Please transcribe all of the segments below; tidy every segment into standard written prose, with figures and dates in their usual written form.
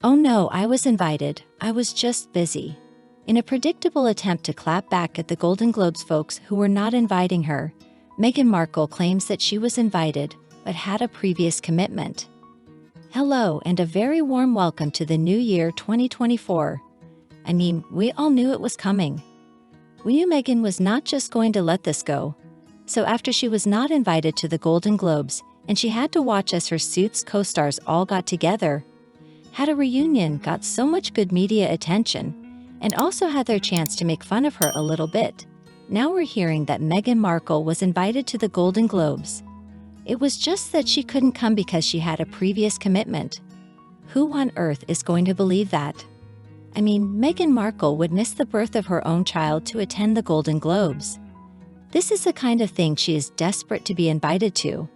Oh no, I was invited. I was just busy. In a predictable attempt to clap back at the Golden Globes folks who were not inviting her, Meghan Markle claims that she was invited, but had a previous commitment. Hello and a very warm welcome to the new year 2024. I mean, we all knew it was coming. We knew Meghan was not just going to let this go. So after she was not invited to the Golden Globes, and she had to watch as her Suits co-stars all got together, had a reunion, got so much good media attention, and also had their chance to make fun of her a little bit, now we're hearing that Meghan Markle was invited to the Golden Globes. It was just that she couldn't come because she had a previous commitment. Who on earth is going to believe that? I mean, Meghan Markle would miss the birth of her own child to attend the Golden Globes. This is the kind of thing she is desperate to be invited to.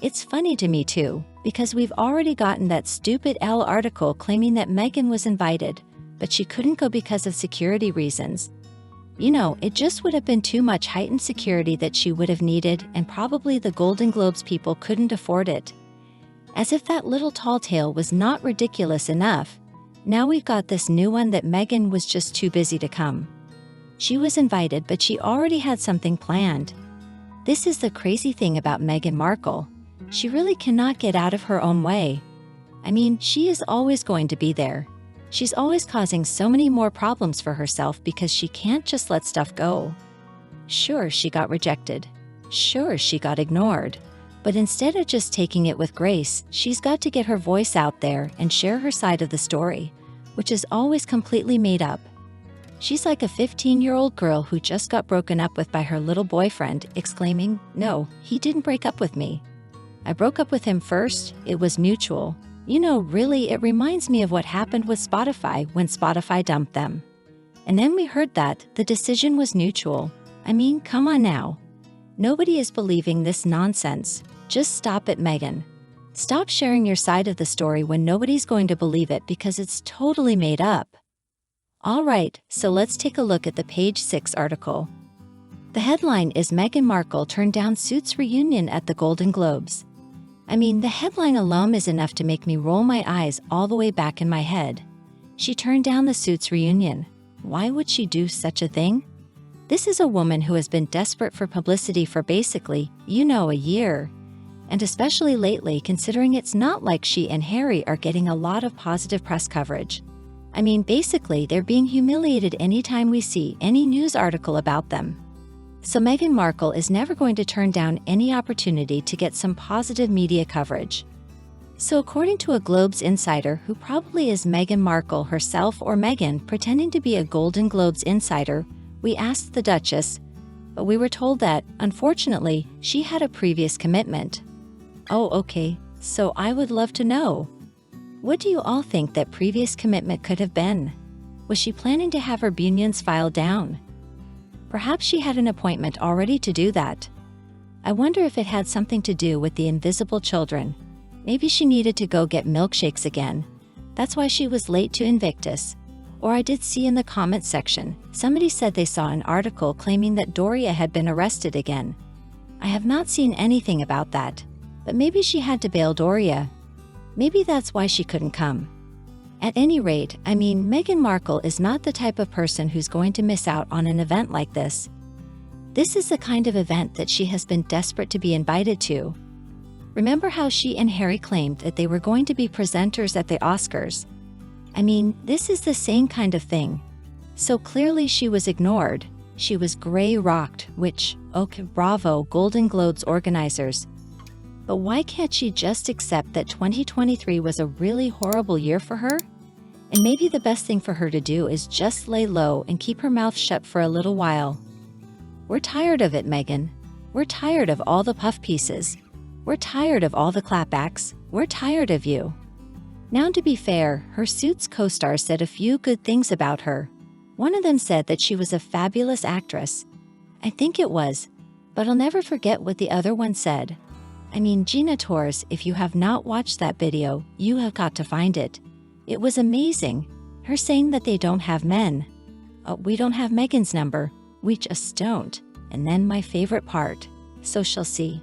It's funny to me too, because we've already gotten that stupid Elle article claiming that Meghan was invited, but she couldn't go because of security reasons. You know, it just would have been too much heightened security that she would have needed, and probably the Golden Globes people couldn't afford it. As if that little tall tale was not ridiculous enough, now we've got this new one that Meghan was just too busy to come. She was invited, but she already had something planned. This is the crazy thing about Meghan Markle. She really cannot get out of her own way. I mean, she is always going to be there. She's always causing so many more problems for herself because she can't just let stuff go. Sure, she got rejected. Sure, she got ignored. But instead of just taking it with grace, she's got to get her voice out there and share her side of the story, which is always completely made up. She's like a 15-year-old girl who just got broken up with by her little boyfriend, exclaiming, "No, he didn't break up with me. I broke up with him first, it was mutual." You know, really, it reminds me of what happened with Spotify when Spotify dumped them. And then we heard that the decision was mutual. I mean, come on now. Nobody is believing this nonsense. Just stop it, Meghan. Stop sharing your side of the story when nobody's going to believe it because it's totally made up. All right, so let's take a look at the page 6 article. The headline is Meghan Markle turned down Suits reunion at the Golden Globes. I mean, the headline alone is enough to make me roll my eyes all the way back in my head. She turned down the Suits reunion. Why would she do such a thing? This is a woman who has been desperate for publicity for basically, a year. And especially lately, considering it's not like she and Harry are getting a lot of positive press coverage. I mean, basically, they're being humiliated anytime we see any news article about them. So Meghan Markle is never going to turn down any opportunity to get some positive media coverage. So according to a Globes insider who probably is Meghan Markle herself or Meghan pretending to be a Golden Globes insider, we asked the Duchess, but we were told that, unfortunately, she had a previous commitment. Oh, okay, so I would love to know. What do you all think that previous commitment could have been? Was she planning to have her bunions filed down? Perhaps she had an appointment already to do that. I wonder if it had something to do with the invisible children. Maybe she needed to go get milkshakes again. That's why she was late to Invictus. Or I did see in the comments section, somebody said they saw an article claiming that Doria had been arrested again. I have not seen anything about that, but maybe she had to bail Doria. Maybe that's why she couldn't come. At any rate, I mean, Meghan Markle is not the type of person who's going to miss out on an event like this. This is the kind of event that she has been desperate to be invited to. Remember how she and Harry claimed that they were going to be presenters at the Oscars? I mean, this is the same kind of thing. So clearly she was ignored. She was gray-rocked, which, okay, bravo, Golden Globes organizers. But why can't she just accept that 2023 was a really horrible year for her? And maybe the best thing for her to do is just lay low and keep her mouth shut for a little while. We're tired of it, Meghan. We're tired of all the puff pieces. We're tired of all the clapbacks. We're tired of you. Now, to be fair, her Suits co-stars said a few good things about her. One of them said that she was a fabulous actress. I think it was, but I'll never forget what the other one said. I mean, Gina Torres, if you have not watched that video, you have got to find it. It was amazing. Her saying that they don't have men. We don't have Meghan's number. We just don't. And then my favorite part. So she'll see.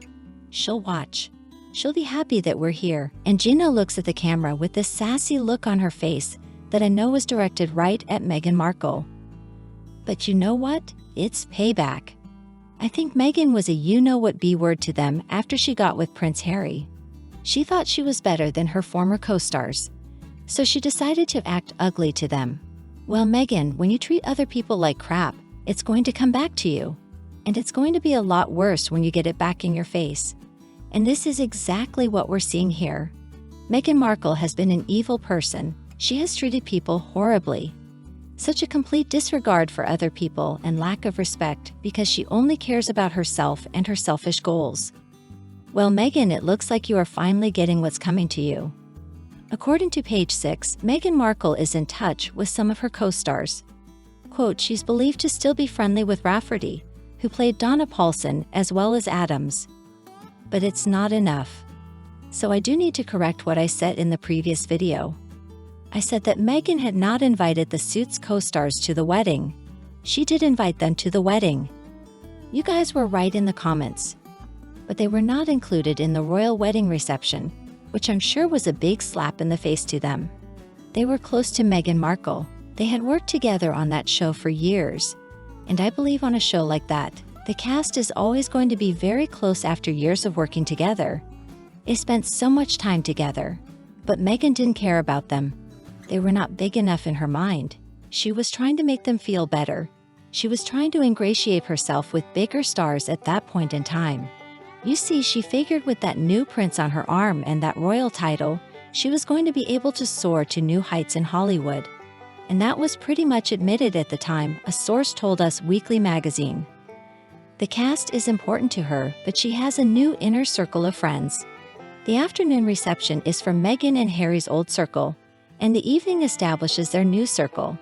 She'll watch. She'll be happy that we're here. And Gina looks at the camera with this sassy look on her face that I know was directed right at Meghan Markle. But you know what? It's payback. I think Meghan was a you-know-what B-word to them after she got with Prince Harry. She thought she was better than her former co-stars, so she decided to act ugly to them. Well, Meghan, when you treat other people like crap, it's going to come back to you. And it's going to be a lot worse when you get it back in your face. And this is exactly what we're seeing here. Meghan Markle has been an evil person. She has treated people horribly. Such a complete disregard for other people and lack of respect because she only cares about herself and her selfish goals. Well, Meghan, it looks like you are finally getting what's coming to you. According to page 6, Meghan Markle is in touch with some of her co-stars. Quote, she's believed to still be friendly with Rafferty, who played Donna Paulson, as well as Adams. But it's not enough. So I do need to correct what I said in the previous video. I said that Meghan had not invited the Suits co-stars to the wedding. She did invite them to the wedding. You guys were right in the comments. But they were not included in the royal wedding reception, which I'm sure was a big slap in the face to them. They were close to Meghan Markle. They had worked together on that show for years. And I believe on a show like that, the cast is always going to be very close after years of working together. They spent so much time together. But Meghan didn't care about them. They were not big enough in her mind. She was trying to make them feel better. She was trying to ingratiate herself with bigger stars at that point in time. You see, she figured with that new prince on her arm and that royal title, she was going to be able to soar to new heights in Hollywood. And that was pretty much admitted at the time, a source told us Weekly magazine. The cast is important to her, but she has a new inner circle of friends. The afternoon reception is from Meghan and Harry's old circle, and the evening establishes their new circle.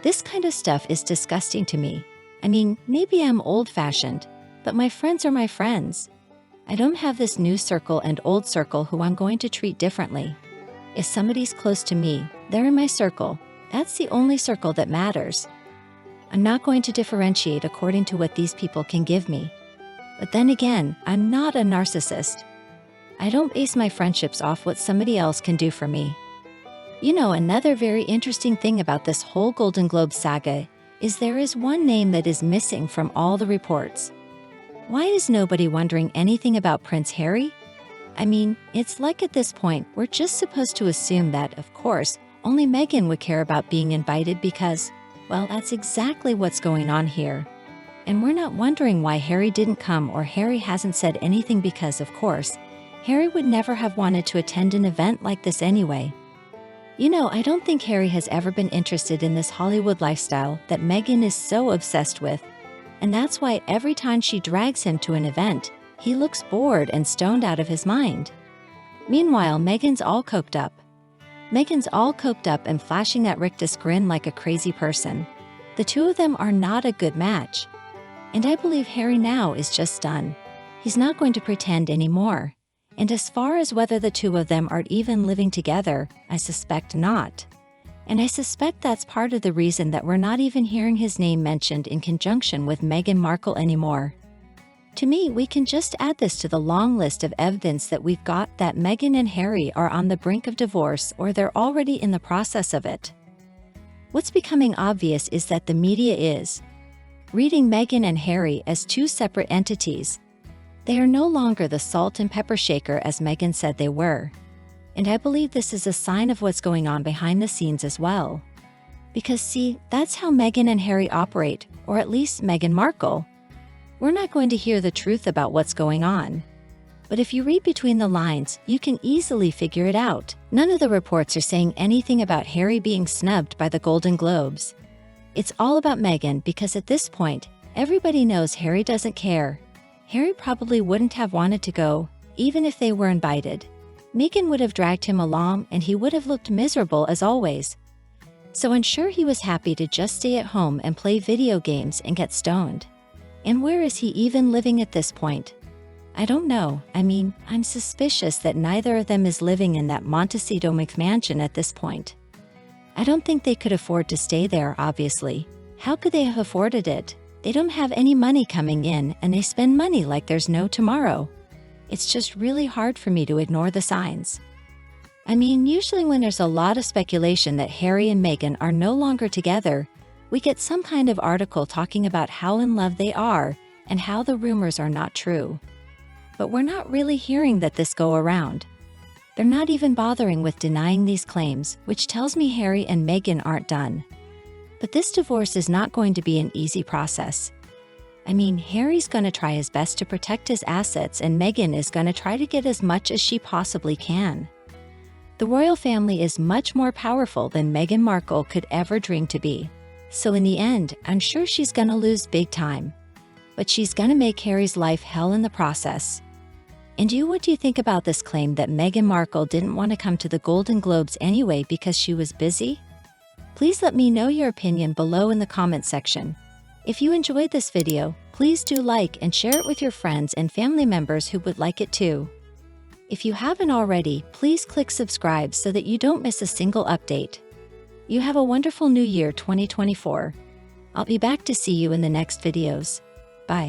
This kind of stuff is disgusting to me. I mean, maybe I'm old-fashioned, but my friends are my friends. I don't have this new circle and old circle who I'm going to treat differently. If somebody's close to me, they're in my circle. That's the only circle that matters. I'm not going to differentiate according to what these people can give me. But then again, I'm not a narcissist. I don't base my friendships off what somebody else can do for me. You know, another very interesting thing about this whole Golden Globe saga is there is one name that is missing from all the reports. Why is nobody wondering anything about Prince Harry? I mean, it's like at this point, we're just supposed to assume that, of course, only Meghan would care about being invited because, well, that's exactly what's going on here. And we're not wondering why Harry didn't come or Harry hasn't said anything because, of course, Harry would never have wanted to attend an event like this anyway. You know, I don't think Harry has ever been interested in this Hollywood lifestyle that Meghan is so obsessed with. And that's why every time she drags him to an event, he looks bored and stoned out of his mind. Meanwhile, Meghan's all coked up. Meghan's all coked up and flashing that rictus grin like a crazy person. The two of them are not a good match. And I believe Harry now is just done. He's not going to pretend anymore. And as far as whether the two of them are even living together, I suspect not. And I suspect that's part of the reason that we're not even hearing his name mentioned in conjunction with Meghan Markle anymore. To me, we can just add this to the long list of evidence that we've got that Meghan and Harry are on the brink of divorce or they're already in the process of it. What's becoming obvious is that the media is reading Meghan and Harry as two separate entities. They are no longer the salt and pepper shaker as Meghan said they were. And I believe this is a sign of what's going on behind the scenes as well. Because see, that's how Meghan and Harry operate, or at least Meghan Markle. We're not going to hear the truth about what's going on. But if you read between the lines, you can easily figure it out. None of the reports are saying anything about Harry being snubbed by the Golden Globes. It's all about Meghan because at this point, everybody knows Harry doesn't care. Harry probably wouldn't have wanted to go, even if they were invited. Meghan would have dragged him along and he would have looked miserable as always. So I'm sure he was happy to just stay at home and play video games and get stoned. And where is he even living at this point? I don't know. I mean, I'm suspicious that neither of them is living in that Montecito McMansion at this point. I don't think they could afford to stay there, obviously. How could they have afforded it? They don't have any money coming in and they spend money like there's no tomorrow. It's just really hard for me to ignore the signs. I mean, usually when there's a lot of speculation that Harry and Meghan are no longer together, we get some kind of article talking about how in love they are and how the rumors are not true. But we're not really hearing that this go around. They're not even bothering with denying these claims, which tells me Harry and Meghan aren't done. But this divorce is not going to be an easy process. I mean, Harry's going to try his best to protect his assets, and Meghan is going to try to get as much as she possibly can. The royal family is much more powerful than Meghan Markle could ever dream to be. So in the end, I'm sure she's going to lose big time. But she's going to make Harry's life hell in the process. And what do you think about this claim that Meghan Markle didn't want to come to the Golden Globes anyway because she was busy? Please let me know your opinion below in the comment section. If you enjoyed this video, please do like and share it with your friends and family members who would like it too. If you haven't already, please click subscribe so that you don't miss a single update. You have a wonderful new year 2024. I'll be back to see you in the next videos. Bye.